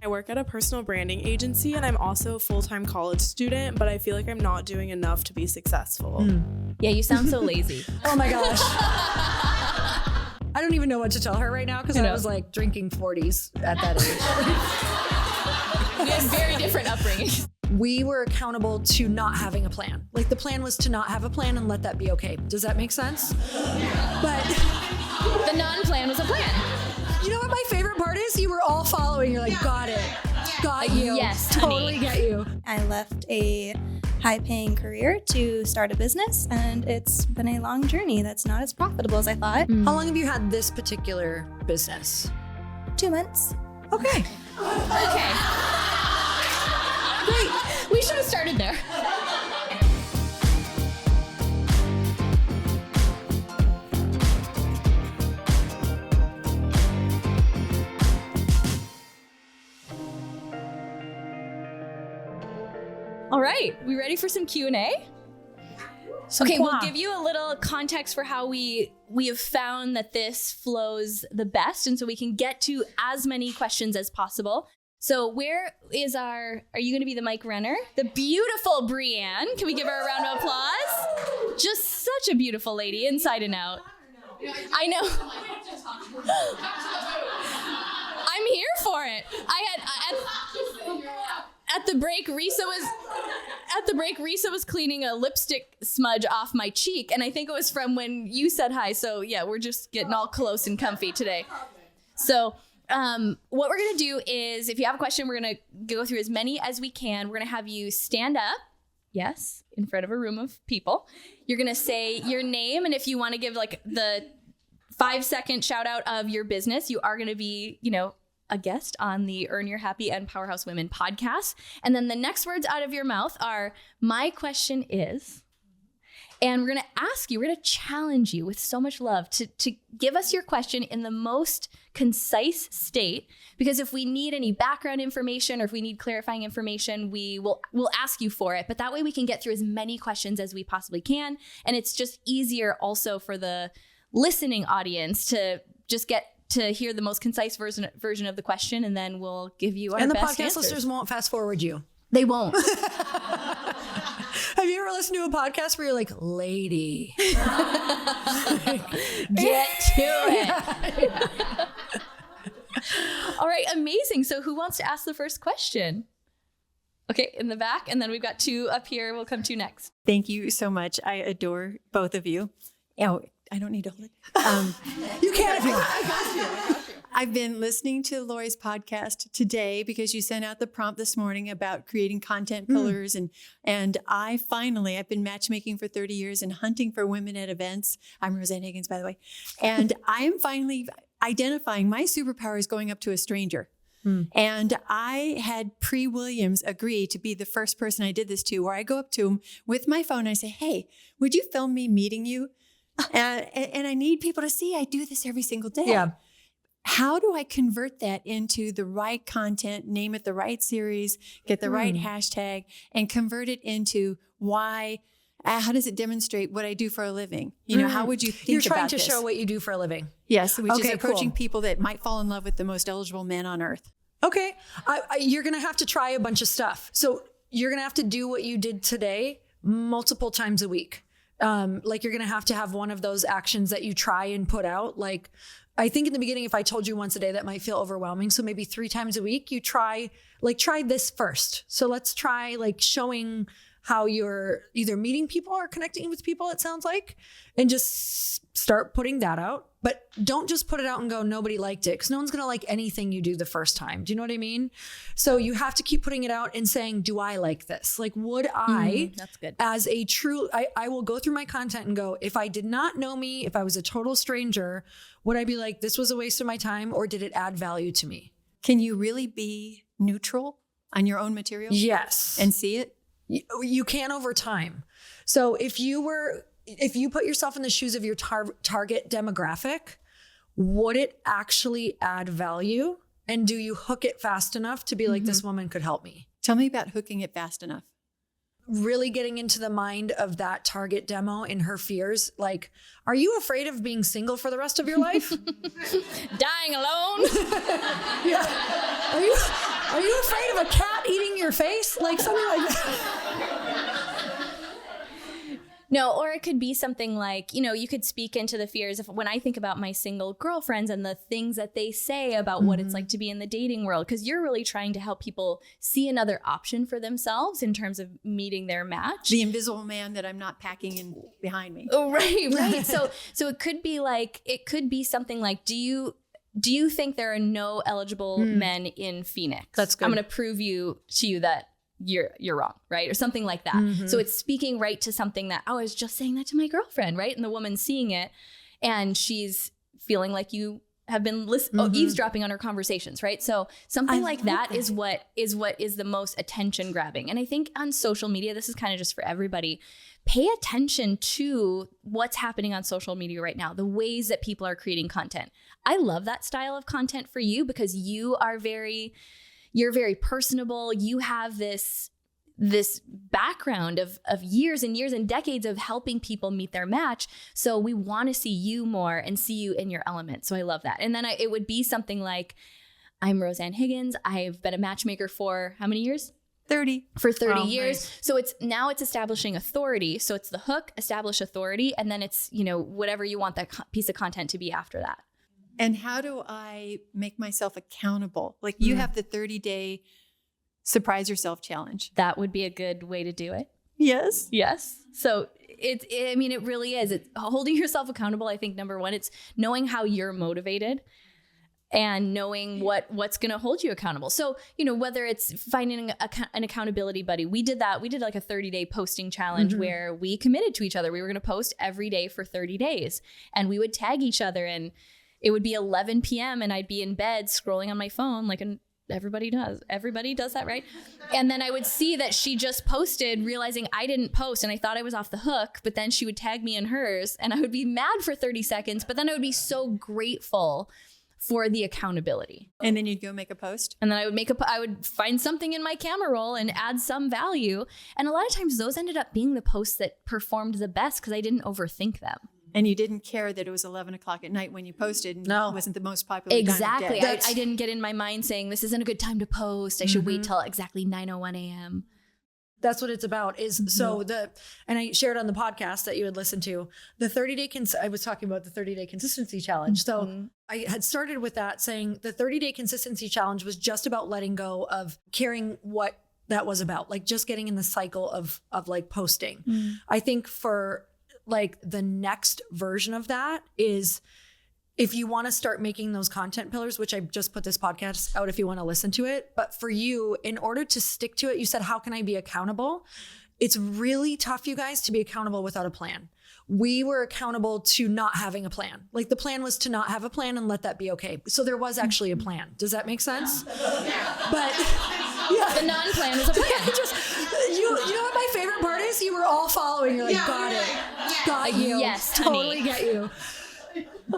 I work at a personal branding agency and I'm also a full-time college student, but I feel like I'm not doing enough to be successful. Yeah, you sound so lazy. Oh my gosh. I don't even know what to tell her right now because I was like drinking 40s at that age. We have very different upbringings. We were accountable to not having a plan. Like the plan was to not have a plan and let that be okay. Does that make sense? But the non-plan was a plan. You know what my favorite part is? You were all following. You're like, got it. Got you. Yes, totally honey. Get you. I left a high-paying career to start a business, and it's been a long journey that's not as profitable as I thought. How long have you had this particular business? 2 months. Okay. Okay. Great. We should have started there. All right, we ready for some Q&A? Okay, we'll give you a little context for how we have found that this flows the best, and so we can get to as many questions as possible. So where is are you going to be the mic runner? The beautiful Brianne. Can we give her a round of applause? Just such a beautiful lady, inside and out. I know. I'm here for it. At the break, Risa was cleaning a lipstick smudge off my cheek, and I think it was from when you said hi. So yeah, we're just getting all close and comfy today. So what we're gonna do is, if you have a question, we're gonna go through as many as we can. We're gonna have you stand up, yes, in front of a room of people. You're gonna say your name, and if you want to give like the 5-second shout out of your business, you are gonna be, a guest on the Earn Your Happy and Powerhouse Women podcast. And then the next words out of your mouth are, my question is, and we're going to ask you, we're going to challenge you with so much love to give us your question in the most concise state, because if we need any background information or if we need clarifying information, we'll ask you for it. But that way we can get through as many questions as we possibly can. And it's just easier also for the listening audience to just get to hear the most concise version of the question, and then we'll give you our best answers. And the podcast listeners won't fast forward you. They won't. Have you ever listened to a podcast where you're like, lady, get to it? All right, amazing. So who wants to ask the first question? Okay, in the back, and then we've got 2 up here we'll come to next. Thank you so much. I adore both of you. Oh, I don't need to hold it. You can if you want. I've been listening to Lori's podcast today because you sent out the prompt this morning about creating content pillars. And I've been matchmaking for 30 years and hunting for women at events. I'm Roseanne Higgins, by the way. And I'm finally identifying my superpower is going up to a stranger. And I had Pre Williams agree to be the first person I did this to, where I go up to him with my phone and I say, hey, would you film me meeting you? And I need people to see I do this every single day. Yeah. How do I convert that into the right content, name it the right series, get the right hashtag, and convert it into why? How does it demonstrate what I do for a living? How would you think You're trying about to this? show what you do for a living. Yes, which is approaching cool. people that might fall in love with the most eligible men on earth. Okay. You're going to have to try a bunch of stuff. So you're going to have to do what you did today multiple times a week. Like you're going to have one of those actions that you try and put out. Like, I think in the beginning, if I told you once a day, that might feel overwhelming. So maybe 3 times a week, you try this first. So let's try like showing how you're either meeting people or connecting with people, it sounds like, and just start putting that out. But don't just put it out and go, nobody liked it, because no one's going to like anything you do the first time. Do you know what I mean? So you have to keep putting it out and saying, do I like this? Like, would I, that's good. as a true, I will go through my content and go, if I did not know me, if I was a total stranger, would I be like, this was a waste of my time, or did it add value to me? Can you really be neutral on your own material? Yes. And see it? You can over time. So if you put yourself in the shoes of your target demographic, would it actually add value? And do you hook it fast enough to be like, this woman could help me? Tell me about hooking it fast enough. Really getting into the mind of that target demo and her fears. Like, are you afraid of being single for the rest of your life? Dying alone? Yeah. Are you afraid of a cat eating your face? Like something like that. No, or it could be something like, you could speak into the fears of when I think about my single girlfriends and the things that they say about what it's like to be in the dating world, because you're really trying to help people see another option for themselves in terms of meeting their match. The invisible man that I'm not packing in behind me. Oh, right. So it could be something like, do you think there are no eligible men in Phoenix? That's good. I'm going to prove to you that you're wrong, right? Or something like that. So it's speaking right to something that I was just saying that to my girlfriend, right? And the woman's seeing it and she's feeling like you have been eavesdropping on her conversations, right? So something like that is what is the most attention grabbing. And I think on social media, this is kind of just for everybody. Pay attention to what's happening on social media right now, the ways that people are creating content. I love that style of content for you because you're very personable. You have this background of years and years and decades of helping people meet their match. So we want to see you more and see you in your element. So I love that. And then it would be something like, I'm Roseanne Higgins. I've been a matchmaker for how many years? 30. For 30 years. Nice. So it's establishing authority. So it's the hook, establish authority. And then it's, whatever you want that piece of content to be after that. And how do I make myself accountable? Like you have the 30-day surprise yourself challenge. That would be a good way to do it. Yes. Yes. So it really is. It's holding yourself accountable. I think number one, it's knowing how you're motivated and knowing what's going to hold you accountable. So, whether it's finding an accountability buddy, we did that. We did like a 30-day posting challenge where we committed to each other. We were going to post every day for 30 days and we would tag each other, and it would be 11 p.m. and I'd be in bed scrolling on my phone like everybody does. Everybody does that, right? And then I would see that she just posted, realizing I didn't post, and I thought I was off the hook, but then she would tag me in hers and I would be mad for 30 seconds, but then I would be so grateful for the accountability. And then you'd go make a post? And then I would find something in my camera roll and add some value. And a lot of times those ended up being the posts that performed the best because I didn't overthink them. And you didn't care that it was 11 o'clock at night when you posted and No. it wasn't the most popular Exactly. time of day. I didn't get in my mind saying this isn't a good time to post. I should wait till exactly 9:01 a.m. That's what it's about so and I shared on the podcast that you had listened to the 30-day, I was talking about the 30-day consistency challenge. So I had started with that saying the 30-day consistency challenge was just about letting go of caring what that was about, like just getting in the cycle of like posting. I think for like the next version of that is if you want to start making those content pillars, which I just put this podcast out if you want to listen to it. But for you, in order to stick to it, you said, how can I be accountable? It's really tough, you guys, to be accountable without a plan. We were accountable to not having a plan. Like the plan was to not have a plan and let that be okay. So there was actually a plan. Does that make sense? But yeah. The non-plan was a plan. You know what my favorite part is? You were all following. You're like, got it. Got you. Yes, honey. Totally get you.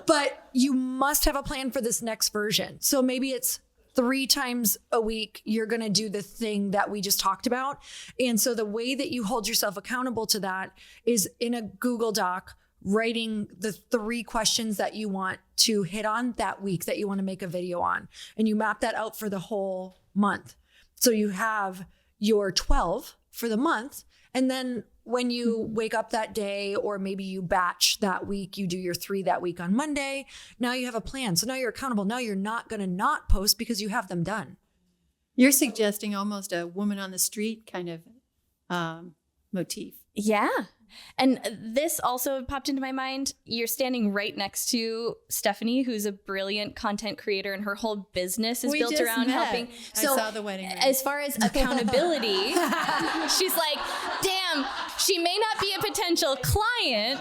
But you must have a plan for this next version. So maybe it's 3 times a week, you're going to do the thing that we just talked about. And so the way that you hold yourself accountable to that is in a Google Doc, writing the 3 questions that you want to hit on that week that you want to make a video on. And you map that out for the whole month. So you have your 12 for the month. And then when you wake up that day, or maybe you batch that week, you do your 3 that week on Monday. Now you have a plan. So now you're accountable. Now you're not going to not post because you have them done. You're suggesting almost a woman on the street kind of motif. Yeah. And this also popped into my mind. You're standing right next to Stephanie, who's a brilliant content creator, and her whole business is built around helping. So I saw the wedding ring. As far as accountability, she's like, damn, she may not be a potential client.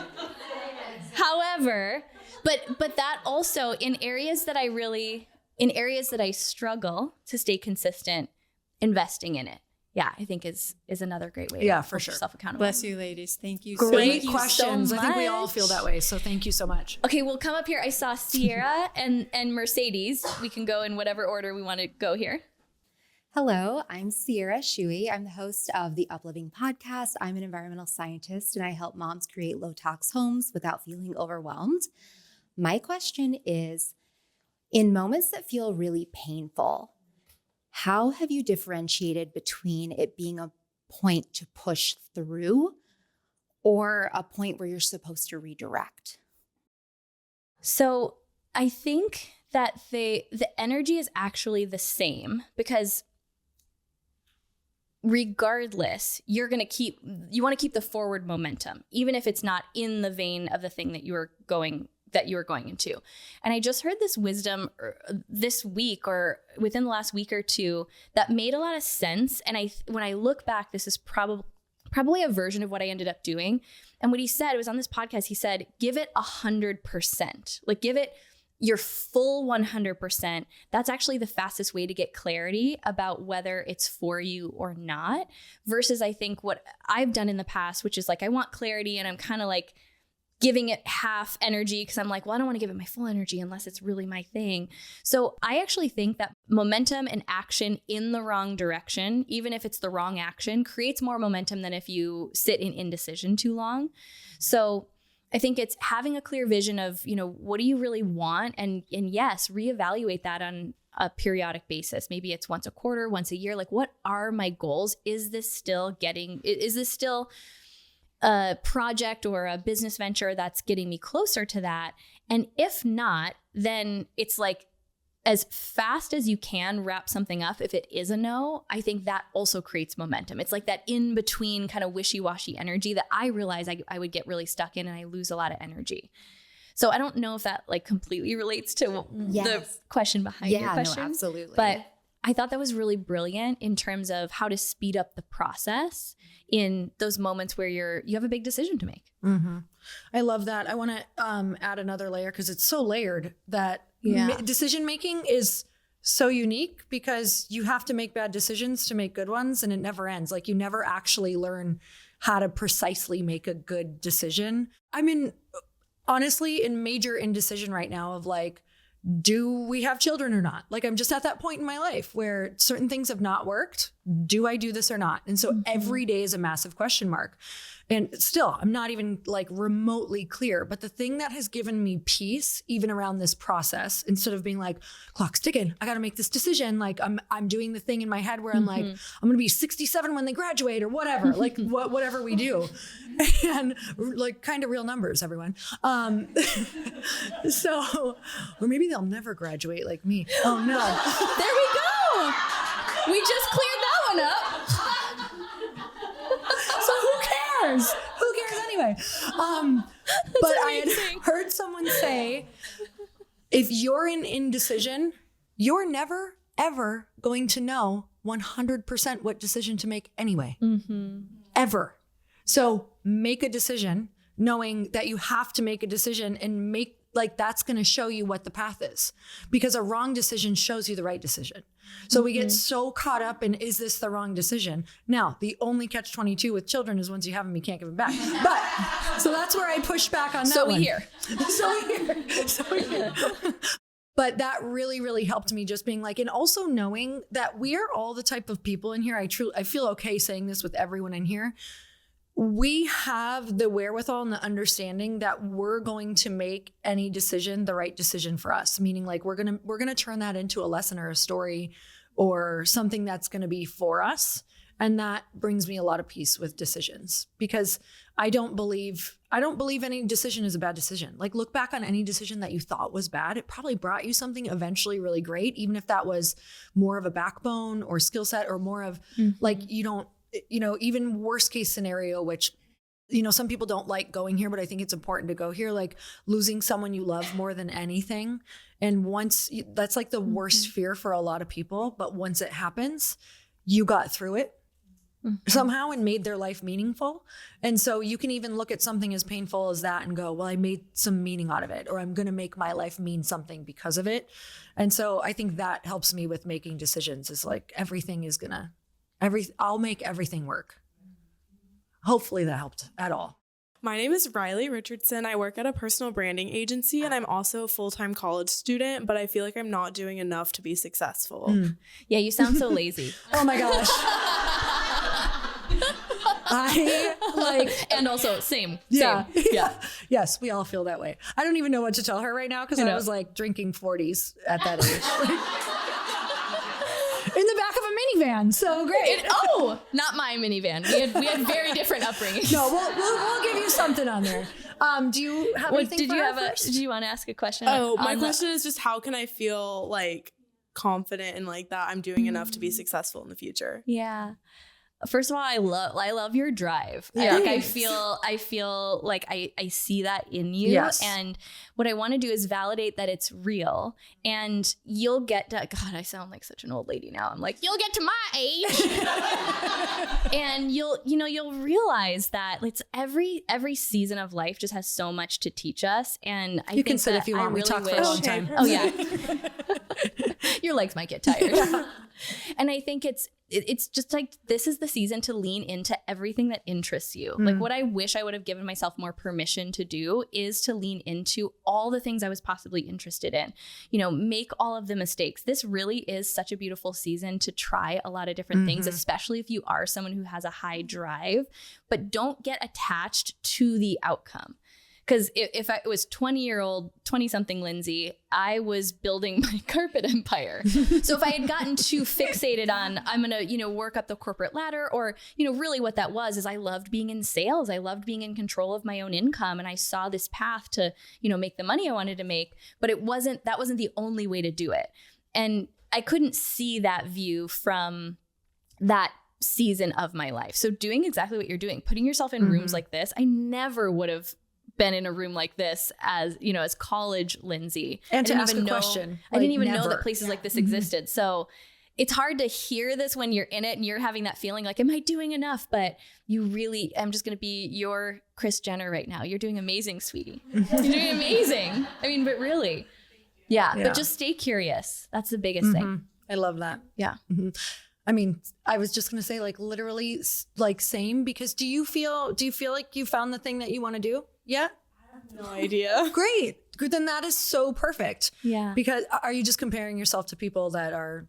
However, but that also in areas that I struggle to stay consistent, investing in it. Yeah, I think is another great way to hold yourself accountable. Bless you, ladies. Thank you. Great you questions. so I think we all much. feel that way. So thank you so much. Okay, we'll come up here. I saw Sierra and Mercedes. We can go in whatever order we want to go here. Hello, I'm Sierra Shuey. I'm the host of the Upleveling podcast. I'm an environmental scientist, and I help moms create low-tox homes without feeling overwhelmed. My question is, in moments that feel really painful, How have you differentiated between it being a point to push through or a point where you're supposed to redirect? So I think that the energy is actually the same, because regardless, you want to keep the forward momentum, even if it's not in the vein of the thing that you were going into. And I just heard this wisdom this week or within the last week or two that made a lot of sense. And when I look back, this is probably a version of what I ended up doing. And what he said, it was on this podcast, he said, give it 100%, like give it your full 100%. That's actually the fastest way to get clarity about whether it's for you or not, versus I think what I've done in the past, which is like, I want clarity and I'm kind of like giving it half energy because I'm like, well, I don't want to give it my full energy unless it's really my thing. So I actually think that momentum and action in the wrong direction, even if it's the wrong action, creates more momentum than if you sit in indecision too long. So I think it's having a clear vision of, what do you really want? And yes, reevaluate that on a periodic basis. Maybe it's once a quarter, once a year. Like, what are my goals? Is this still a project or a business venture that's getting me closer to that? And if not, then it's like, as fast as you can wrap something up. If it is a no, I think that also creates momentum. It's like that in between kind of wishy-washy energy that I realize I would get really stuck in and I lose a lot of energy. So I don't know if that like completely relates to the question behind your question. No, absolutely. But I thought that was really brilliant in terms of how to speed up the process in those moments where you have a big decision to make. Mm-hmm. I love that. I want to add another layer because it's so layered that decision making is so unique because you have to make bad decisions to make good ones, and it never ends. Like, you never actually learn how to precisely make a good decision. I'm honestly in major indecision right now of like, do we have children or not? Like, I'm just at that point in my life where certain things have not worked. Do I do this or not? And so every day is a massive question mark. And still, I'm not even like remotely clear. But the thing that has given me peace, even around this process, instead of being like, clock's ticking, I got to make this decision. Like, I'm doing the thing in my head where I'm like, I'm going to be 67 when they graduate or whatever, like whatever we do. And like kind of real numbers, everyone. So, or maybe they'll never graduate like me. Oh no. There we go. We just cleared that one up. So who cares? Who cares anyway? But I had heard someone say, if you're in indecision, you're never, ever going to know 100% what decision to make anyway. Ever. So make a decision knowing that you have to make a decision, and that's going to show you what the path is, because a wrong decision shows you the right decision. So we get so caught up in, is this the wrong decision? Now, the only catch-22 with children is once you have them, you can't give them back. But so that's where I push back on that So one. we hear. So we hear. But that really, really helped me, just being like, and also knowing that we are all the type of people in here. I feel okay saying this with everyone in here. We have the wherewithal and the understanding that we're going to make any decision the right decision for us. Meaning, like, we're gonna turn that into a lesson or a story or something that's gonna be for us. And that brings me a lot of peace with decisions, because I don't believe any decision is a bad decision. Like, look back on any decision that you thought was bad. It probably brought you something eventually really great, even if that was more of a backbone or skill set or more of like, even worst case scenario, which, some people don't like going here, but I think it's important to go here, like losing someone you love more than anything. And that's like the worst fear for a lot of people. But once it happens, you got through it somehow and made their life meaningful. And so you can even look at something as painful as that and go, well, I made some meaning out of it, or I'm going to make my life mean something because of it. And so I think that helps me with making decisions, is like, I'll make everything work. Hopefully that helped at all. My name is Riley Richardson. I work at a personal branding agency, and I'm also a full-time college student, but I feel like I'm not doing enough to be successful. Yeah, you sound so lazy. Oh my gosh. And also same. Yeah. Same. Yeah. Yes, we all feel that way. I don't even know what to tell her right now, because I was like drinking 40s at that age. In the back minivan. So great. Not my minivan. We had very different upbringings. No, we'll give you something on there. Do you have anything did for you her have first? do you want to ask a question? Oh, my question is just how can I feel like confident and like that I'm doing enough to be successful in the future? Yeah. First of all, I love your drive. Yeah. I feel like I see that in you. Yes. And what I want to do is validate that it's real. And you'll get to, God, I sound like such an old lady now. I'm like, you'll get to my age. And you'll realize that it's every season of life just has so much to teach us. And I You think can sit that if you I want. We really talk for a wish- long time. Oh yeah. Your legs might get tired. And I think it's just like, this is the season to lean into everything that interests you. Like what I wish I would have given myself more permission to do is to lean into all the things I was possibly interested in, make all of the mistakes. This really is such a beautiful season to try a lot of different things, especially if you are someone who has a high drive, but don't get attached to the outcome. Because if I was 20-something Lindsey, I was building my carpet empire. So if I had gotten too fixated on, I'm going to, work up the corporate ladder, or, really what that was is I loved being in sales. I loved being in control of my own income. And I saw this path to, make the money I wanted to make, but that wasn't the only way to do it. And I couldn't see that view from that season of my life. So doing exactly what you're doing, putting yourself in rooms like this, I never would have been in a room like this as college Lindsey. And to I didn't ask even a know, question. I didn't like, even know never. that places like this existed. So it's hard to hear this when you're in it and you're having that feeling like, am I doing enough? But I'm just going to be your Kris Jenner right now. You're doing amazing, sweetie. You're doing amazing. I mean, but really. Yeah. But just stay curious. That's the biggest thing. I love that. Yeah. I mean, I was just going to say like literally like same, because do you feel like you found the thing that you want to do yet? No idea. Great. Good. Then that is so perfect. Yeah. Because are you just comparing yourself to people that are,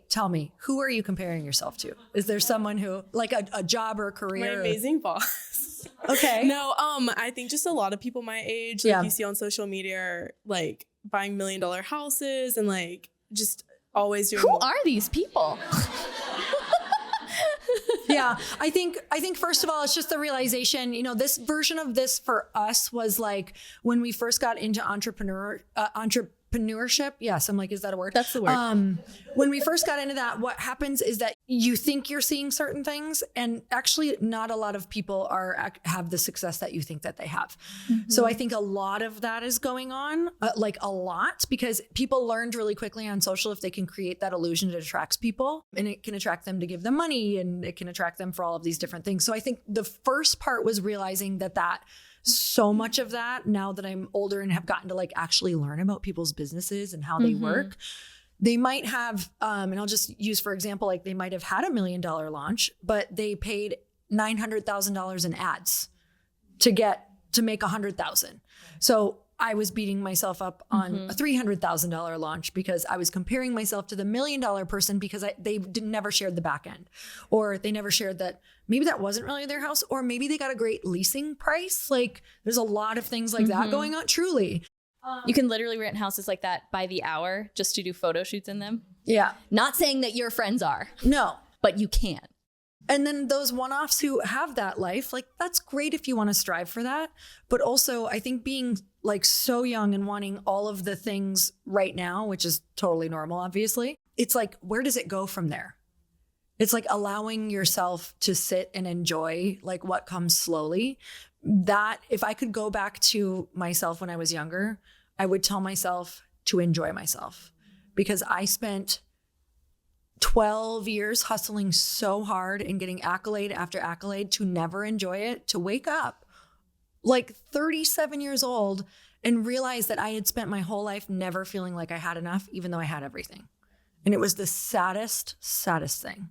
tell me, who are you comparing yourself to? Is there someone who like a job or a career? My amazing boss. Okay. No, I think just a lot of people my age, like you see on social media, are like buying $1 million houses and like just always doing. Who are these people? Yeah, I think first of all, it's just the realization, this version of this for us was like when we first got into entrepreneurship. Yes. I'm like, is that a word? That's the word. When we first got into that, what happens is that you think you're seeing certain things, and actually not a lot of people have the success that you think that they have. So I think a lot of that is going on, like a lot, because people learned really quickly on social, if they can create that illusion, it attracts people, and it can attract them to give them money, and it can attract them for all of these different things. So I think the first part was realizing that so much of that, now that I'm older and have gotten to like actually learn about people's businesses and how they work, they might have, and I'll just use, for example, like they might have had $1 million launch, but they paid $900,000 in ads to make 100,000. So I was beating myself up on a $300,000 launch because I was comparing myself to the $1 million person because they never shared the back end, or they never shared that maybe that wasn't really their house, or maybe they got a great leasing price. Like there's a lot of things like that going on, truly. You can literally rent houses like that by the hour just to do photo shoots in them. Yeah. Not saying that your friends are. No. But you can. And then those one-offs who have that life, like that's great if you want to strive for that. But also I think being like so young and wanting all of the things right now, which is totally normal, obviously, it's like, where does it go from there? It's like allowing yourself to sit and enjoy like what comes slowly. That if I could go back to myself when I was younger, I would tell myself to enjoy myself, because I spent 12 years hustling so hard and getting accolade after accolade to never enjoy it, to wake up like 37 years old and realize that I had spent my whole life never feeling like I had enough, even though I had everything. And it was the saddest thing.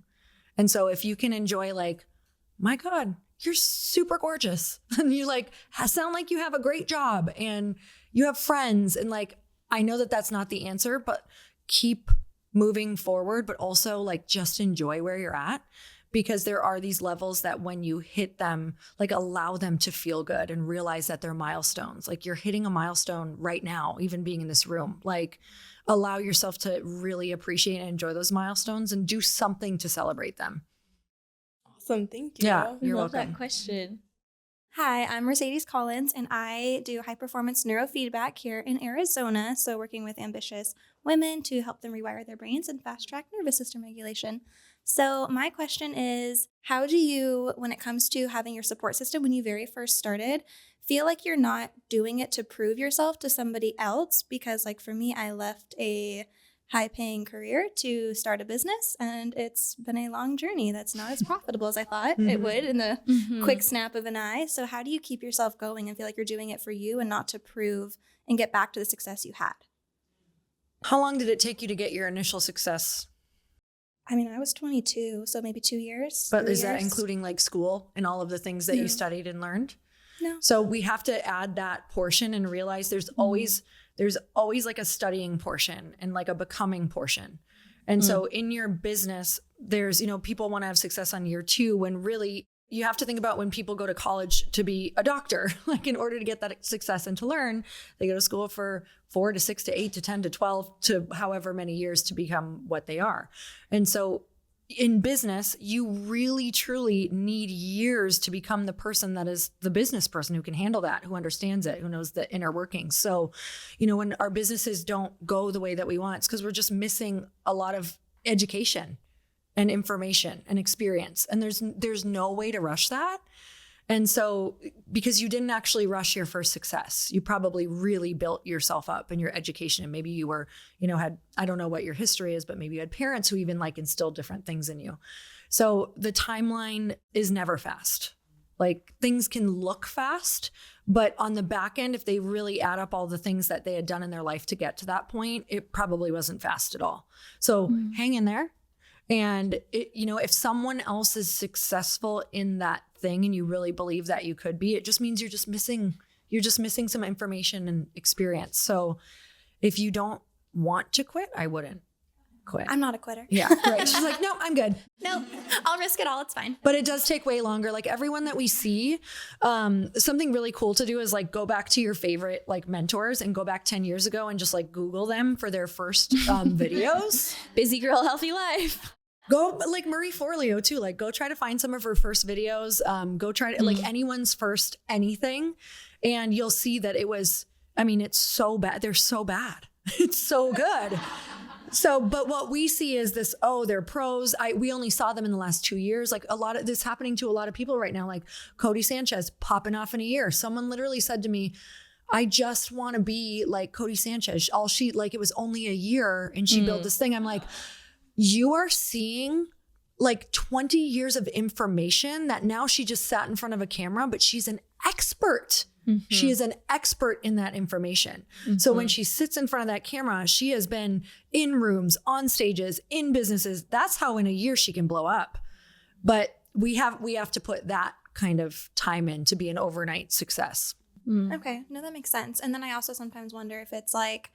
And so if you can enjoy like, my God, you're super gorgeous. And you like sound like you have a great job and you have friends. And like, I know that that's not the answer, but keep moving forward, but also like just enjoy where you're at, because there are these levels that when you hit them, like allow them to feel good and realize that they're milestones. Like you're hitting a milestone right now, even being in this room. Like allow yourself to really appreciate and enjoy those milestones and do something to celebrate them. Awesome. Thank you. Yeah, you're I love welcome. that question. Hi, I'm Mercedes Collins, and I do high performance neurofeedback here in Arizona. So, working with ambitious women to help them rewire their brains and fast track nervous system regulation. So, my question is, how do you, when it comes to having your support system, when you very first started, feel like you're not doing it to prove yourself to somebody else? Because, like for me, I left a high-paying career to start a business, and it's been a long journey that's not as profitable as I thought it would in the quick snap of an eye. So how do you keep yourself going and feel like you're doing it for you and not to prove and get back to the success you had? How long did it take you to get your initial success? I mean, I was 22, so maybe 2 years. But 3 is that years. including like school and all of the things that you studied and learned? No. So we have to add that portion and realize there's always like a studying portion and like a becoming portion. And so in your business, there's, people want to have success on year 2 when really you have to think about when people go to college to be a doctor, like in order to get that success and to learn, they go to school for 4 to 6 to 8 to 10 to 12 to however many years to become what they are. And so in business, you really, truly need years to become the person that is the business person who can handle that, who understands it, who knows the inner workings. So, when our businesses don't go the way that we want, it's because we're just missing a lot of education and information and experience. And there's no way to rush that. And so, because you didn't actually rush your first success, you probably really built yourself up in your education. And maybe you were, I don't know what your history is, but maybe you had parents who even like instilled different things in you. So the timeline is never fast. Like things can look fast, but on the back end, if they really add up all the things that they had done in their life to get to that point, it probably wasn't fast at all. So hang in there. And if someone else is successful in that thing and you really believe that you could be, it just means you're just missing some information and experience. So if you don't want to quit, I wouldn't quit. I'm not a quitter. Yeah, right. She's like, no, I'm good. No, I'll risk it all. It's fine. But it does take way longer. Like everyone that we see, something really cool to do is like go back to your favorite like mentors and go back 10 years ago and just like Google them for their first videos. Busy girl, healthy life. Go like Marie Forleo too. Like go try to find some of her first videos. Go try to like anyone's first anything. And you'll see that it's so bad. They're so bad. It's so good. So, but what we see is this, they're pros. We only saw them in the last 2 years. Like a lot of this happening to a lot of people right now, like Cody Sanchez popping off in a year. Someone literally said to me, I just want to be like Cody Sanchez. It was only a year and she built this thing. I'm like, you are seeing like 20 years of information that now she just sat in front of a camera, but she's an expert. She is an expert in that information. So when she sits in front of that camera, she has been in rooms, on stages, in businesses. That's how in a year she can blow up. But we have to put that kind of time in to be an overnight success. Okay. No, that makes sense. And then I also sometimes wonder if it's like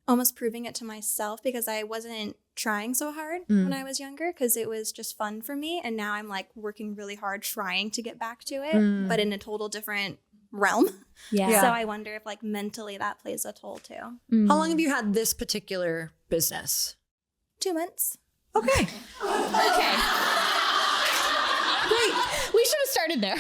almost proving it to myself because I wasn't trying so hard when I was younger because it was just fun for me. And now I'm like working really hard trying to get back to it, but in a total different realm. Yeah. So I wonder if like mentally that plays a toll too. How long have you had this particular business? 2 months. Okay. Okay. Great. We should have started there.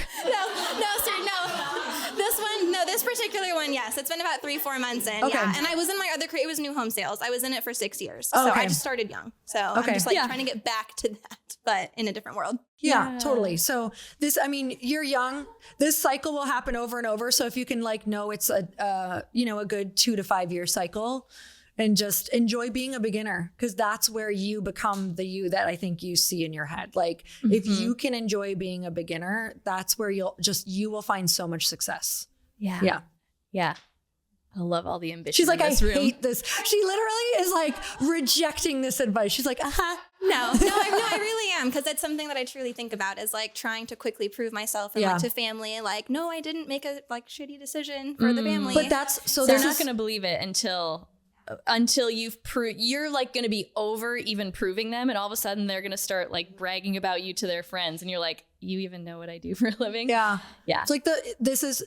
This particular one, yes. It's been about 3-4 months in. Okay. Yeah. And I was in my other career, it was new home sales. I was in it for 6 years. So I just started young. So I'm just like trying to get back to that, but in a different world. Yeah, totally. So you're young. This cycle will happen over and over. So if you can know it's a good 2 to 5 year cycle and just enjoy being a beginner because that's where you become the you that I think you see in your head. Like if you can enjoy being a beginner, that's where you will find so much success. Yeah. I love all the ambition. She's like, in this room. hate this. She literally is like rejecting this advice. She's like, No, I really am because that's something that I truly think about is like trying to quickly prove myself and like to family. Like, no, I didn't make a like shitty decision for the family. But that's so They're not going to believe it until until you're like going to be over even proving them. And all of a sudden they're going to start like bragging about you to their friends. And you're like, you even know what I do for a living? Yeah. Yeah. It's like this is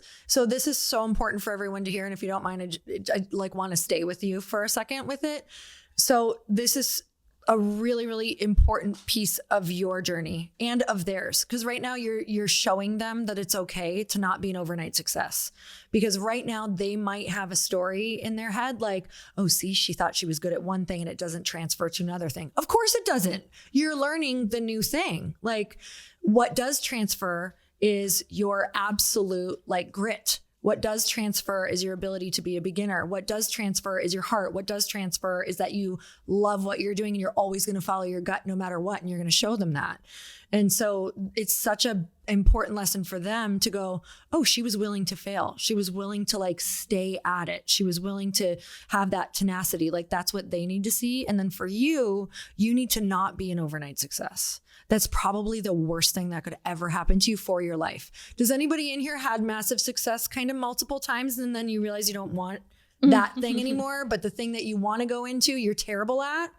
so important for everyone to hear. And if you don't mind, I like want to stay with you for a second with it. So this is a really, really important piece of your journey and of theirs. Because right now you're showing them that it's okay to not be an overnight success. Because right now they might have a story in their head like, oh, see, she thought she was good at one thing and it doesn't transfer to another thing. Of course it doesn't. You're learning the new thing. Like what does transfer is your absolute like grit. What does transfer is your ability to be a beginner. What does transfer is your heart. What does transfer is that you love what you're doing and you're always going to follow your gut no matter what. And you're going to show them that. And so it's such a important lesson for them to go, oh, she was willing to fail. She was willing to like stay at it. She was willing to have that tenacity. Like that's what they need to see. And then for you, you need to not be an overnight success. That's probably the worst thing that could ever happen to you for your life. Does anybody in here had massive success kind of multiple times and then you realize you don't want that thing anymore, but the thing that you want to go into, you're terrible at?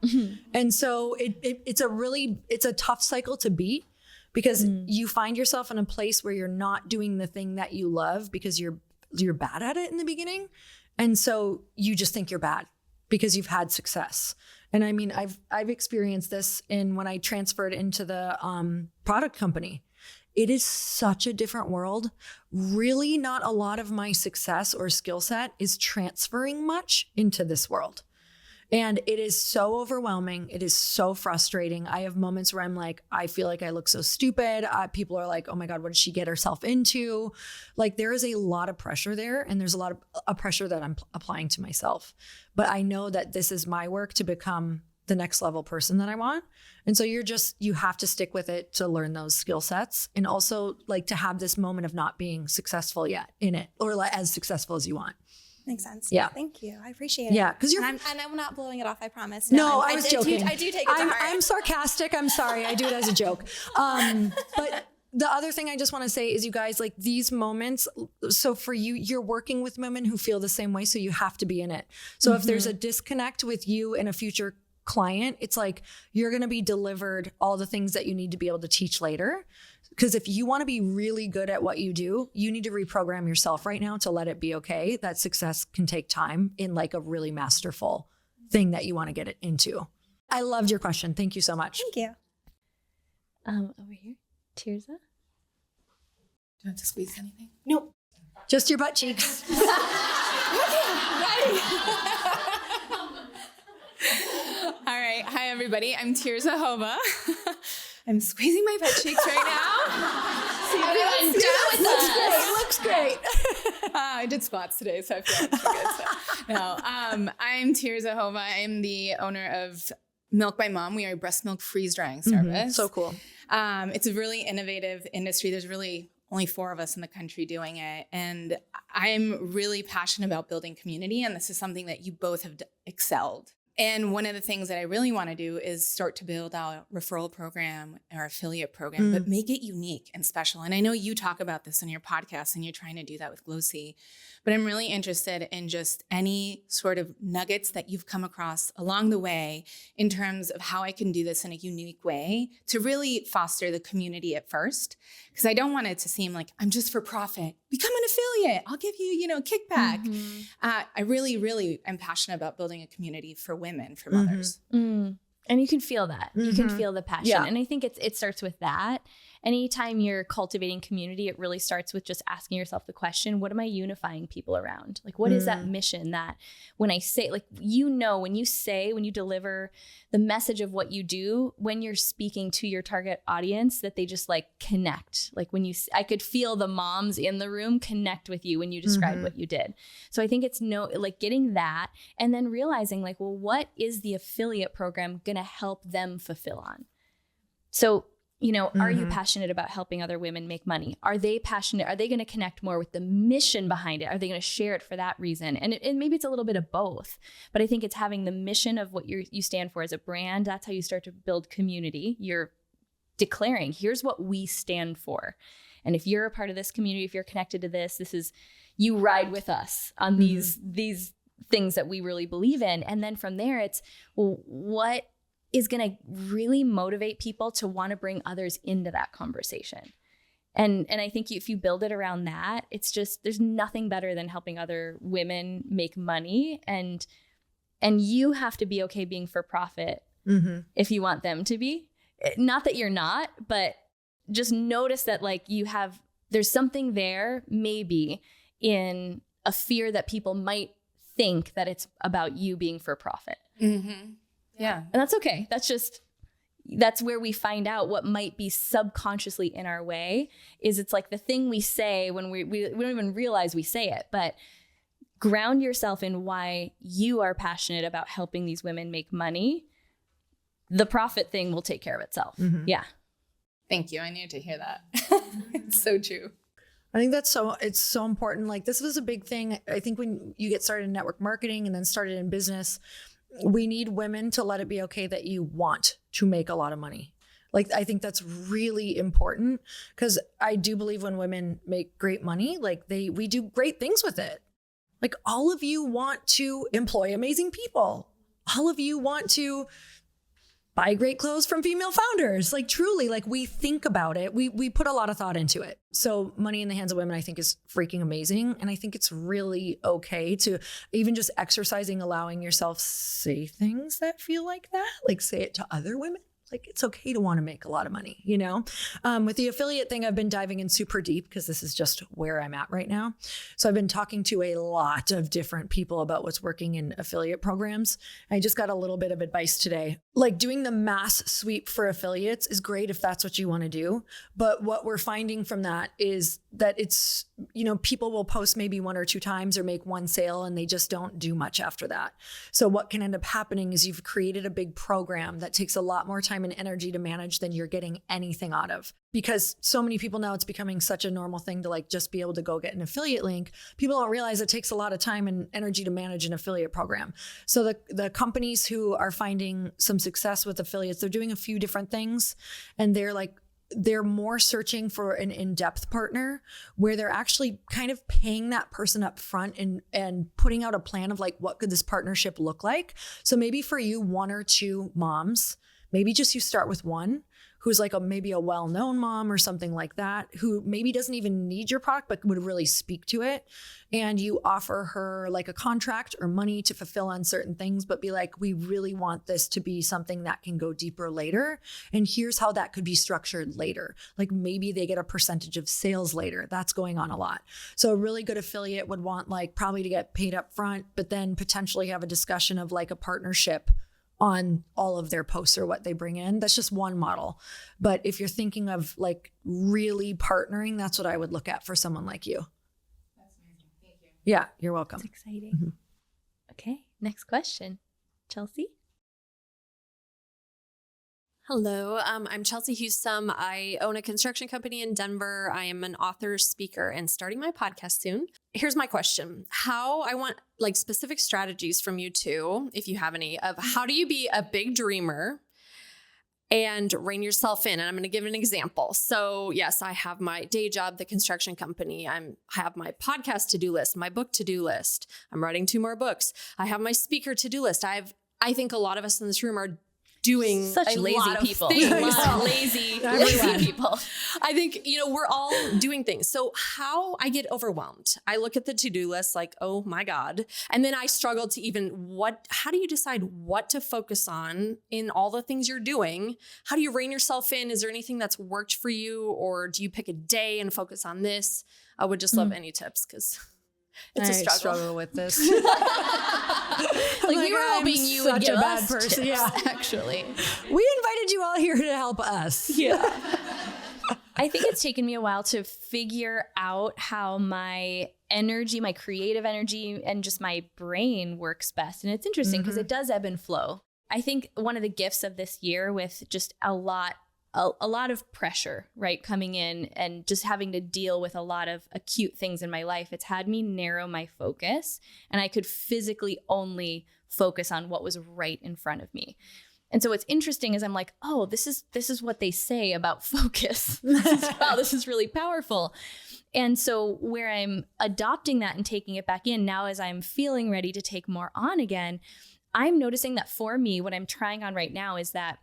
And so it's a tough cycle to beat because you find yourself in a place where you're not doing the thing that you love because you're bad at it in the beginning. And so you just think you're bad because you've had success. And I mean, I've experienced this when I transferred into the product company. It is such a different world. Really not a lot of my success or skill set is transferring much into this world. And it is so overwhelming. It is so frustrating. I have moments where I'm like, I feel like I look so stupid. People are like, oh my God, what did she get herself into? Like there is a lot of pressure there. And there's a lot of pressure that I'm applying to myself. But I know that this is my work to become the next level person that I want. And so you have to stick with it to learn those skill sets and also like to have this moment of not being successful yet in it or like as successful as you want. Makes sense. Yeah. Thank you. I appreciate it. Yeah. Because and I'm not blowing it off, I promise. No, I was joking. I do take it to heart. I'm sarcastic. I'm sorry. I do it as a joke. But the other thing I just want to say is you guys, like these moments. So for you, you're working with women who feel the same way. So you have to be in it. So if there's a disconnect with you and a future client, it's like you're going to be delivered all the things that you need to be able to teach later. Because if you want to be really good at what you do, you need to reprogram yourself right now to let it be okay. That success can take time in like a really masterful thing that you want to get it into. I loved your question. Thank you so much. Thank you. Over here, Tirza. Do you want to squeeze anything? Nope. Just your butt cheeks. All right. Hi, everybody. I'm Tirza Hova. I'm squeezing my butt cheeks right now. Everyone, do it with us. Looks great. I did squats today, so I feel extra good. So. No, I'm Tirza Hova. I'm the owner of Milk by Mom. We are a breast milk freeze drying service. So cool. It's a really innovative industry. There's really only 4 of us in the country doing it. And I'm really passionate about building community. And this is something that you both have excelled. And one of the things that I really want to do is start to build out a referral program or affiliate program, but make it unique and special. And I know you talk about this on your podcast and you're trying to do that with Glossy, but I'm really interested in just any sort of nuggets that you've come across along the way in terms of how I can do this in a unique way to really foster the community at first. Because I don't want it to seem like I'm just for profit. Become an affiliate. I'll give you, kickback. I really, really am passionate about building a community for women, for mothers. And you can feel that. You can feel the passion. Yeah. And I think it starts with that. Anytime you're cultivating community, it really starts with just asking yourself the question, what am I unifying people around? Like, what is that mission that when I say, like, when you deliver the message of what you do, when you're speaking to your target audience, that they just like connect. Like I could feel the moms in the room connect with you when you describe what you did. So I think it's getting that and then realizing like, well, what is the affiliate program going to help them fulfill on? So, are you passionate about helping other women make money? Are they passionate? Are they going to connect more with the mission behind it? Are they going to share it for that reason? And maybe it's a little bit of both, but I think it's having the mission of what you stand for as a brand. That's how you start to build community. You're declaring, here's what we stand for. And if you're a part of this community, if you're connected to this is, you ride with us on these things that we really believe in. And then from there, it's, well, what is going to really motivate people to want to bring others into that conversation? And I think if you build it around that, it's just, there's nothing better than helping other women make money. And you have to be okay being for profit if you want them to be. Not that you're not, but just notice that like there's something there maybe in a fear that people might think that it's about you being for profit. Yeah. And that's okay. That's where we find out what might be subconsciously in our way. Is it's like the thing we say when we don't even realize we say it, but ground yourself in why you are passionate about helping these women make money. The profit thing will take care of itself. Yeah. Thank you. I needed to hear that. It's so true. I think it's so important. Like this was a big thing. I think when you get started in network marketing and then started in business, we need women to let it be okay that you want to make a lot of money. Like, I think that's really important because I do believe when women make great money, like we do great things with it. Like all of you want to employ amazing people. All of you want to buy great clothes from female founders. Like truly, like we think about it. We put a lot of thought into it. So money in the hands of women, I think is freaking amazing. And I think it's really okay to even just exercising, allowing yourself say things that feel like that, like say it to other women. Like it's okay to want to make a lot of money, you know? With the affiliate thing, I've been diving in super deep because this is just where I'm at right now. So I've been talking to a lot of different people about what's working in affiliate programs. I just got a little bit of advice today. Like doing the mass sweep for affiliates is great if that's what you want to do. But what we're finding from that is that it's, you know, people will post maybe 1 or 2 times or make one sale and they just don't do much after that. So what can end up happening is you've created a big program that takes a lot more time and energy to manage than you're getting anything out of. Because so many people now, it's becoming such a normal thing to like just be able to go get an affiliate link. People don't realize it takes a lot of time and energy to manage an affiliate program. So the companies who are finding some success with affiliates, they're doing a few different things, and they're more searching for an in-depth partner where they're actually kind of paying that person up front and putting out a plan of like, what could this partnership look like? So maybe for you, 1 or 2 moms, maybe just you start with one who's like maybe a well-known mom or something like that, who maybe doesn't even need your product, but would really speak to it. And you offer her like a contract or money to fulfill on certain things, but be like, we really want this to be something that can go deeper later. And here's how that could be structured later. Like maybe they get a percentage of sales later. That's going on a lot. So a really good affiliate would want like probably to get paid up front, but then potentially have a discussion of like a partnership on all of their posts or what they bring in. That's just one model. But if you're thinking of like really partnering, that's what I would look at for someone like you. That's amazing. Thank you. Yeah, you're welcome. That's exciting. Okay, next question. Chelsea? Hello, I'm Chelsea Husum. I own a construction company in Denver. I am an author, speaker, and starting my podcast soon. Here's my question. I want like specific strategies from you two, if you have any, of how do you be a big dreamer and rein yourself in? And I'm going to give an example. So yes, I have my day job, the construction company. I have my podcast to-do list, my book to-do list. I'm writing 2 more books. I have my speaker to-do list. I think a lot of us in this room are doing Such a lazy lot people. Of things. lazy people. I think, we're all doing things. So how I get overwhelmed, I look at the to-do list like, oh my God. And then I struggle to how do you decide what to focus on in all the things you're doing? How do you rein yourself in? Is there anything that's worked for you? Or do you pick a day and focus on this? I would just love any tips because it's a struggle with this. Like we were hoping you would give us person. tips, Yeah. actually. We invited you all here to help us. Yeah. I think it's taken me a while to figure out how my energy, my creative energy, and just my brain works best. And it's interesting because it does ebb and flow. I think one of the gifts of this year with just a lot of pressure, right, coming in and just having to deal with a lot of acute things in my life, it's had me narrow my focus, and I could physically only focus on what was right in front of me. And so what's interesting is I'm like, oh, this is what they say about focus. Wow, this is really powerful. And so where I'm adopting that and taking it back in now, as I'm feeling ready to take more on again, I'm noticing that for me, what I'm trying on right now is that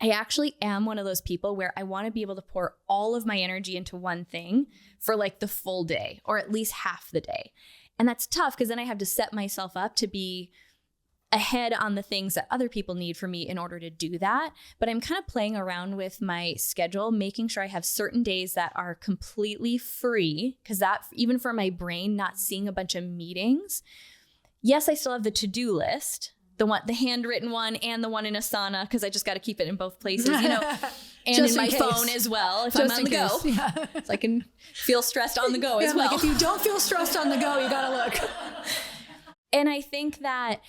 I actually am one of those people where I want to be able to pour all of my energy into one thing for like the full day, or at least half the day. And that's tough because then I have to set myself up to be ahead on the things that other people need for me in order to do that. But I'm kind of playing around with my schedule, making sure I have certain days that are completely free, because that, even for my brain, not seeing a bunch of meetings. Yes, I still have the to-do list, the handwritten one and the one in Asana, because I just got to keep it in both places, you know, and just in my phone as well, if I'm on the go. Yeah. So I can feel stressed on the go as well. Like if you don't feel stressed on the go, you got to look. And I think that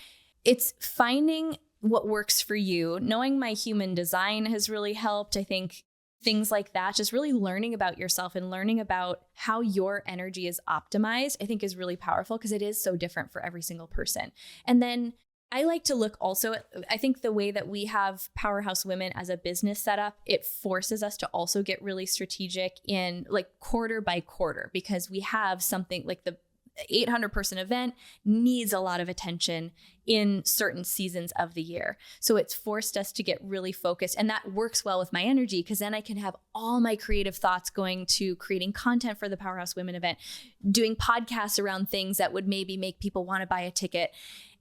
it's finding what works for you. Knowing my human design has really helped. I think things like that, just really learning about yourself and learning about how your energy is optimized, I think is really powerful, because it is so different for every single person. And then I like to look also at, I think the way that we have Powerhouse Women as a business setup, it forces us to also get really strategic in like quarter by quarter, because we have something like the 800 person event needs a lot of attention in certain seasons of the year. So it's forced us to get really focused, and that works well with my energy, because then I can have all my creative thoughts going to creating content for the Powerhouse Women event, doing podcasts around things that would maybe make people want to buy a ticket.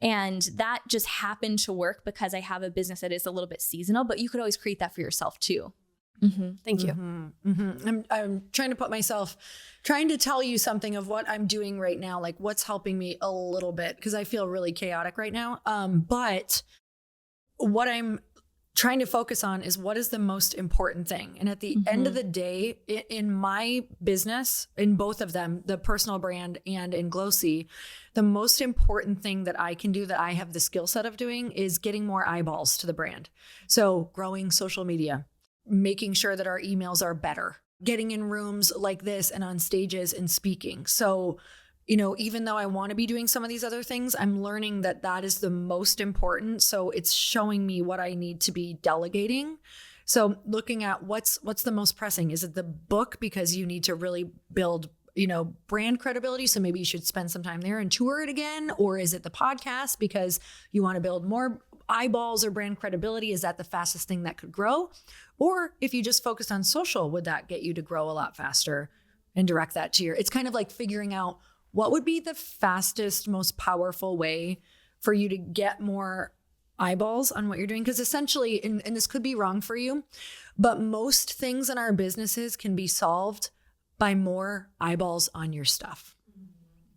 And that just happened to work because I have a business that is a little bit seasonal, but you could always create that for yourself too. Mm-hmm. Thank you. Mm-hmm. Mm-hmm. I'm trying to tell you something of what I'm doing right now, like what's helping me a little bit, because I feel really chaotic right now. But what I'm trying to focus on is what is the most important thing. And at the end of the day, in my business, in both of them, the personal brand and in Glossy, the most important thing that I can do, that I have the skill set of doing, is getting more eyeballs to the brand. So growing social media, making sure that our emails are better, getting in rooms like this and on stages and speaking. So, you know, even though I want to be doing some of these other things, I'm learning that that is the most important. So it's showing me what I need to be delegating. So looking at what's the most pressing. Is it the book, because you need to really build, you know, brand credibility, so maybe you should spend some time there and tour it again? Or is it the podcast because you want to build more eyeballs or brand credibility? Is that the fastest thing that could grow? Or if you just focused on social, would that get you to grow a lot faster and direct that to it's kind of like figuring out what would be the fastest, most powerful way for you to get more eyeballs on what you're doing. Because essentially, and this could be wrong for you, but most things in our businesses can be solved by more eyeballs on your stuff.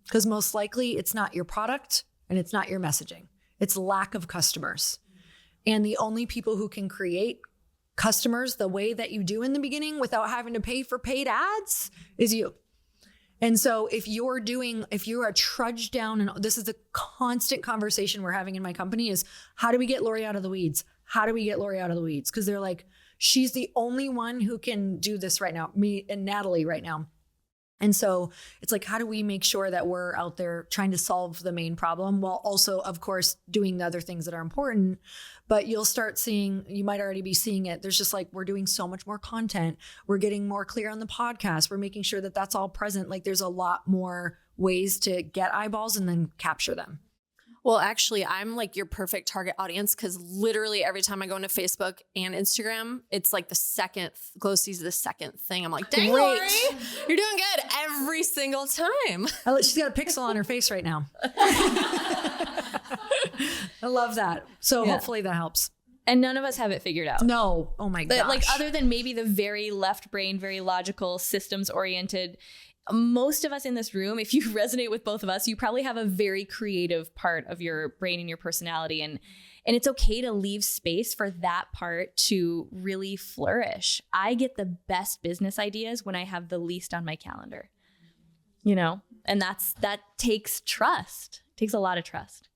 Because most likely it's not your product and it's not your messaging. It's lack of customers. And the only people who can create customers the way that you do in the beginning without having to pay for paid ads is you. And so if you're a trudge down, and this is a constant conversation we're having in my company, is how do we get Lori out of the weeds? How do we get Lori out of the weeds? Because they're like, she's the only one who can do this right now, me and Natalie right now. And so it's like, how do we make sure that we're out there trying to solve the main problem while also, of course, doing the other things that are important? But you'll start seeing, you might already be seeing it. There's just like, we're doing so much more content. We're getting more clear on the podcast. We're making sure that that's all present. Like there's a lot more ways to get eyeballs and then capture them. Well, actually, I'm like your perfect target audience, because literally every time I go into Facebook and Instagram, it's like Glossy's the second thing. I'm like, dang, Lori, you're doing good every single time. She's got a pixel on her face right now. I love that. So hopefully that helps. And none of us have it figured out. No. Oh my gosh. Like other than maybe the very left brain, very logical, systems oriented, most of us in this room, if you resonate with both of us, you probably have a very creative part of your brain and your personality. And it's okay to leave space for that part to really flourish. I get the best business ideas when I have the least on my calendar, you know, and that takes trust. It takes a lot of trust.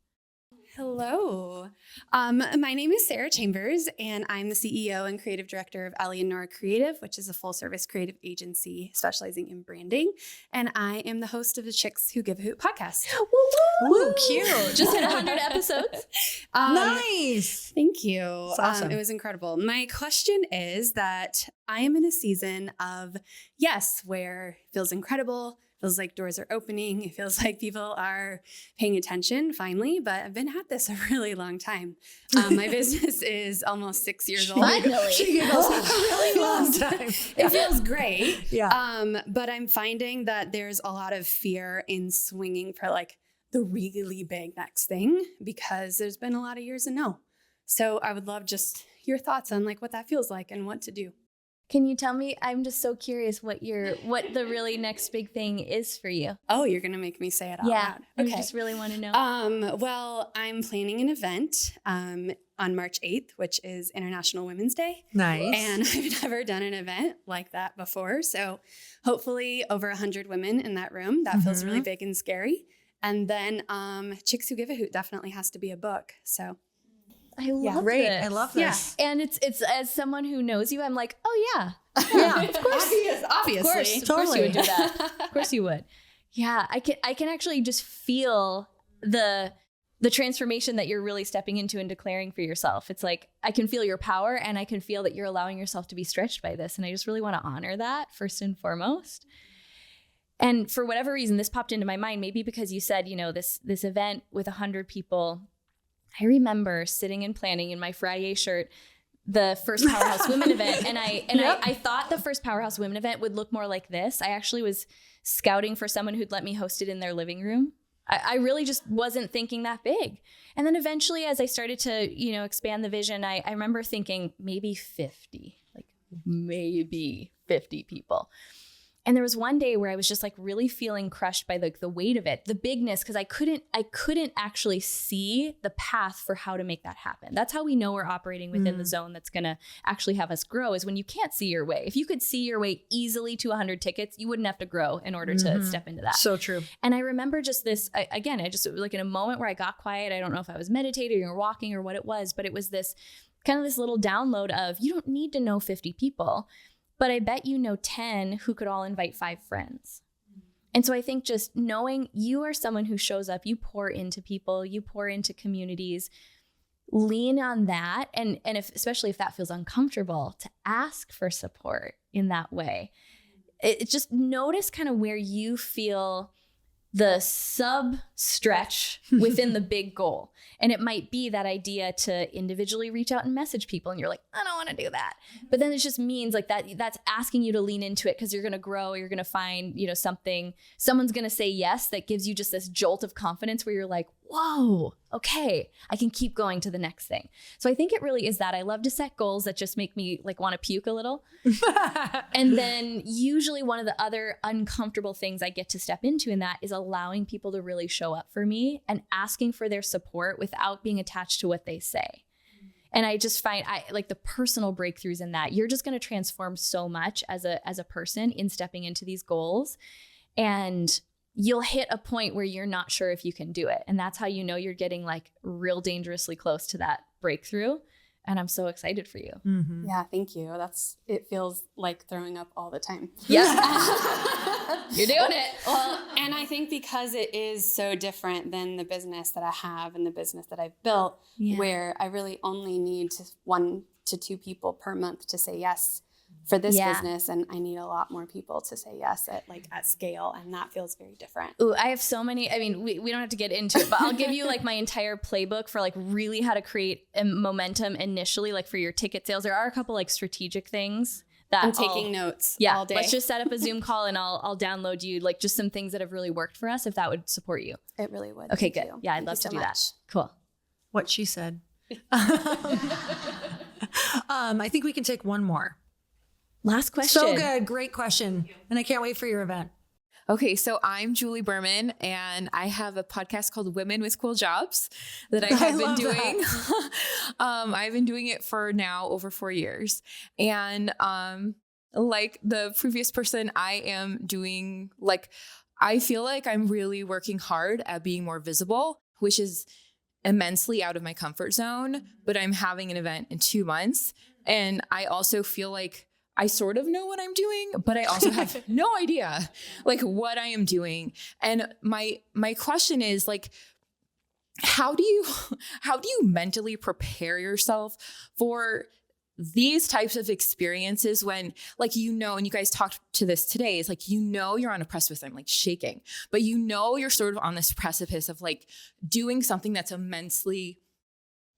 Hello. My name is Sarah Chambers, and I'm the CEO and creative director of Ellie and Nora Creative, which is a full-service creative agency specializing in branding. And I am the host of the Chicks Who Give a Hoot podcast. Ooh, cute. Just hit 100 episodes. Nice. Thank you. Awesome. It was incredible. My question is that I am in a season of yes, where it feels incredible. Feels like doors are opening. It feels like people are paying attention finally, but I've been at this a really long time. My business is almost 6 years old. Finally. She goes a really long time. It feels great. Yeah. But I'm finding that there's a lot of fear in swinging for like the really big next thing because there's been a lot of years of no. So I would love just your thoughts on like what that feels like and what to do. Can you tell me, I'm just so curious what the really next big thing is for you? Oh, you're going to make me say it out Yeah, loud. I just really want to know. Well, I'm planning an event on March 8th, which is International Women's Day. Nice. And I've never done an event like that before. So hopefully over 100 women in that room. That feels really big and scary. And then Chicks Who Give a Hoot definitely has to be a book. So I love Great. this. I love this. And it's as someone who knows you, I'm like, oh yeah. Yeah. Of course. obviously. Of course you would do that. Of course you would. Yeah, I can actually just feel the transformation that you're really stepping into and declaring for yourself. It's like I can feel your power and I can feel that you're allowing yourself to be stretched by this. And I just really want to honor that first and foremost. And for whatever reason, this popped into my mind, maybe because you said, this event with 100 people. I remember sitting and planning in my Friday shirt the first Powerhouse Women event. And I thought the first Powerhouse Women event would look more like this. I actually was scouting for someone who'd let me host it in their living room. I really just wasn't thinking that big. And then eventually, as I started to, expand the vision, I remember thinking maybe 50 people. And there was one day where I was just like really feeling crushed by the weight of it, the bigness, because I couldn't actually see the path for how to make that happen. That's how we know we're operating within the zone that's going to actually have us grow, is when you can't see your way. If you could see your way easily to 100 tickets, you wouldn't have to grow in order to step into that. So true. And I remember just this, I just like in a moment where I got quiet. I don't know if I was meditating or walking or what it was, but it was this kind of this little download of you don't need to know 50 people. But I bet you know 10 who could all invite 5 friends. And so I think just knowing you are someone who shows up, you pour into people, you pour into communities, lean on that. And especially if that feels uncomfortable, to ask for support in that way. It just notice kind of where you feel the sub stretch within the big goal. And it might be that idea to individually reach out and message people. And you're like, I don't want to do that. But then it just means like that's asking you to lean into it because you're going to grow. You're going to find, something, someone's going to say yes, that gives you just this jolt of confidence where you're like, whoa, okay, I can keep going to the next thing. So I think it really is that. I love to set goals that just make me like want to puke a little. And then usually one of the other uncomfortable things I get to step into in that is allowing people to really show up for me and asking for their support without being attached to what they say. And I just find I like the personal breakthroughs in that. You're just going to transform so much as a person in stepping into these goals. And you'll hit a point where you're not sure if you can do it. And that's how you know you're getting like real dangerously close to that breakthrough. And I'm so excited for you. Mm-hmm. Yeah, thank you. It feels like throwing up all the time. Yeah. You're doing it. Well, and I think because it is so different than the business that I have and the business that I've built, where I really only need 1 to 2 people per month to say yes for this business, and I need a lot more people to say yes at scale, and that feels very different. Ooh, I have so many. I mean, we don't have to get into it, but I'll give you like my entire playbook for like really how to create a momentum initially, like for your ticket sales. There are a couple like strategic things that I'm taking notes all day. Let's just set up a Zoom call and I'll download you like just some things that have really worked for us, if that would support you. It really would. Okay, Thank good. you. Yeah, I'd Thank love you to so do much. that. Cool. What she said. I think we can take one more. Last question. So good. Great question. And I can't wait for your event. Okay, so I'm Julie Berman, and I have a podcast called Women with Cool Jobs that I have been doing. I've been doing it for now over 4 years. And like the previous person, I am doing I feel like I'm really working hard at being more visible, which is immensely out of my comfort zone, but I'm having an event in 2 months. And I also feel like I sort of know what I'm doing, but I also have no idea like what I am doing. And my question is like, how do you mentally prepare yourself for these types of experiences when, like, and you guys talked to this today, is like, you're on a precipice, I'm like shaking, but you're sort of on this precipice of like doing something that's immensely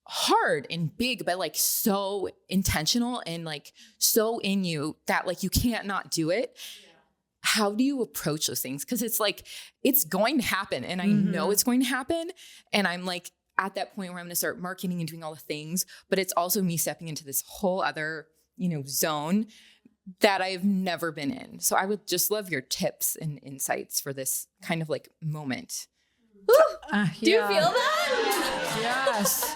hard and big, but like so intentional and like so in you that like you can't not do it. How do you approach those things? Because it's like, it's going to happen and I know it's going to happen. And I'm like at that point where I'm going to start marketing and doing all the things, but it's also me stepping into this whole other, zone that I've never been in. So I would just love your tips and insights for this kind of like moment. Do you feel that? Yes.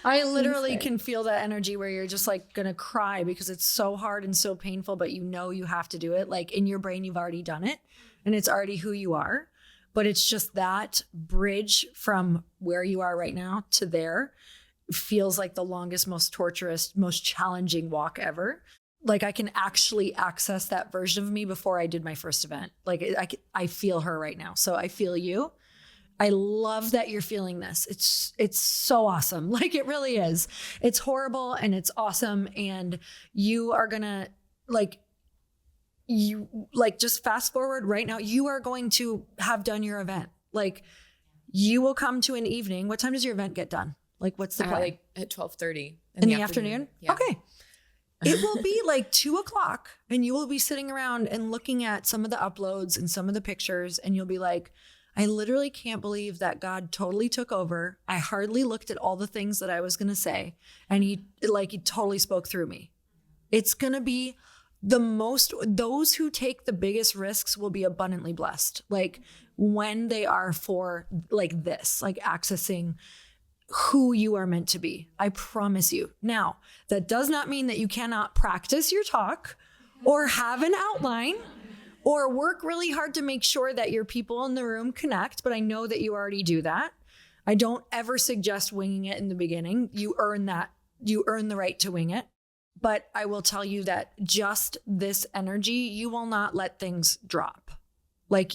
I literally can feel that energy where you're just like going to cry because it's so hard and so painful, but you have to do it. Like in your brain, you've already done it and it's already who you are. But it's just that bridge from where you are right now to there feels like the longest, most torturous, most challenging walk ever. Like I can actually access that version of me before I did my first event. Like I feel her right now. So I feel you. I love that you're feeling this. It's so awesome. Like it really is. It's horrible and it's awesome. And you are gonna just fast forward right now. You are going to have done your event. Like you will come to an evening. What time does your event get done? Like what's the plan? Like at 12:30 in the afternoon? Yeah. Okay. It will be like 2:00 and you will be sitting around and looking at some of the uploads and some of the pictures. And you'll be like, I literally can't believe that God totally took over. I hardly looked at all the things that I was going to say. And he totally spoke through me. It's going to be those who take the biggest risks will be abundantly blessed. Like when they are for like this, like accessing who you are meant to be. I promise you. Now, that does not mean that you cannot practice your talk or have an outline or work really hard to make sure that your people in the room connect. But I know that you already do that. I don't ever suggest winging it in the beginning. You earn that. You earn the right to wing it. But I will tell you that just this energy, you will not let things drop. Like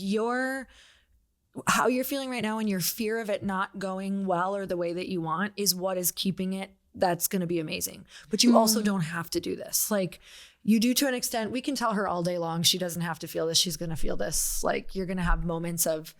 how you're feeling right now and your fear of it not going well or the way that you want is what is keeping it. That's going to be amazing. But you also don't have to do this. Like you do to an extent. We can tell her all day long, she doesn't have to feel this. She's going to feel this. Like you're going to have moments of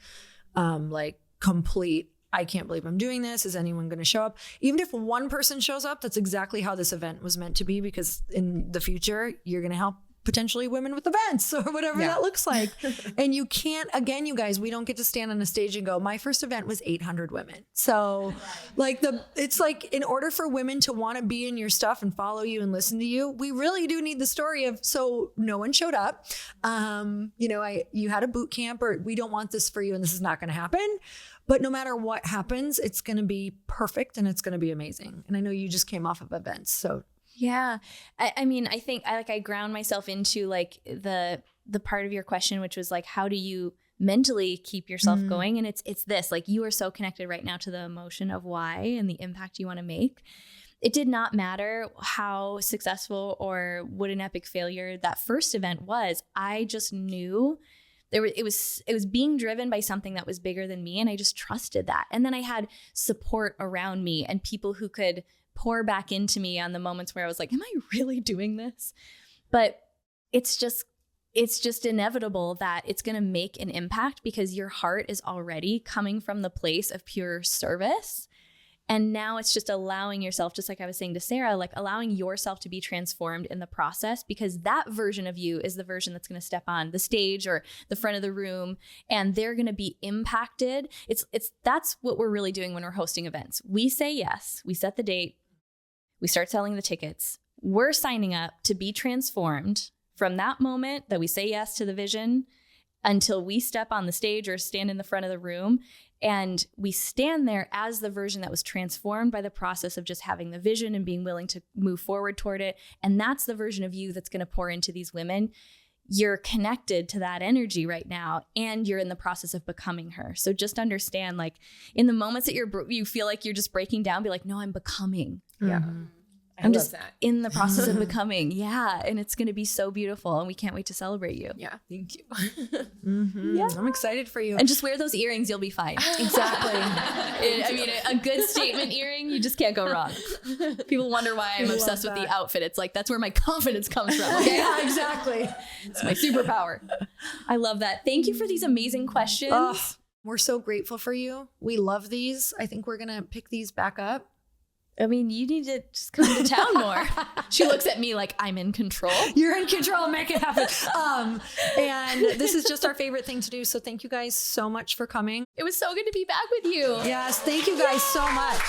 like complete, I can't believe I'm doing this. Is anyone going to show up? Even if one person shows up, that's exactly how this event was meant to be, because in the future, you're going to help potentially women with events or whatever that looks like. And you can't, again, you guys, we don't get to stand on a stage and go, my first event was 800 women. So it's like in order for women to want to be in your stuff and follow you and listen to you, we really do need the story of, so no one showed up. You had a boot camp, or we don't want this for you and this is not going to happen. But no matter what happens, it's going to be perfect and it's going to be amazing. And I know you just came off of events, so. Yeah. I mean, I think I ground myself into like the part of your question, which was like, how do you mentally keep yourself going? And it's this, like, you are so connected right now to the emotion of why and the impact you want to make. It did not matter how successful or what an epic failure that first event was. I just knew it was being driven by something that was bigger than me. And I just trusted that. And then I had support around me and people who could pour back into me on the moments where I was like, am I really doing this? But it's just inevitable that it's going to make an impact because your heart is already coming from the place of pure service. And now it's just allowing yourself, just like I was saying to Sarah, like allowing yourself to be transformed in the process, because that version of you is the version that's going to step on the stage or the front of the room, and they're going to be impacted. That's what we're really doing when we're hosting events. We say yes, we set the date, we start selling the tickets. We're signing up to be transformed from that moment that we say yes to the vision until we step on the stage or stand in the front of the room. And we stand there as the version that was transformed by the process of just having the vision and being willing to move forward toward it. And that's the version of you that's going to pour into these women. you're connected to that energy right now, and you're in the process of becoming her. So just understand, like, in the moments that you feel like you're just breaking down, be like, no, I'm becoming. Yeah. I'm just in the process of becoming. Yeah. And it's going to be so beautiful. And we can't wait to celebrate you. Yeah. Thank you. Yeah. I'm excited for you. And just wear those earrings. You'll be fine. Exactly. I mean, a good statement earring, you just can't go wrong. People wonder why I'm obsessed with the outfit. It's like, that's where my confidence comes from. Okay? Yeah, exactly. It's my superpower. I love that. Thank you for these amazing questions. We're so grateful for you. We love these. I think we're going to pick these back up. I mean, you need to just come to town more. She looks at me like I'm in control. You're in control. Make it happen. And this is just our favorite thing to do. So thank you guys so much for coming. It was so good to be back with you. Yes. Thank you guys so much.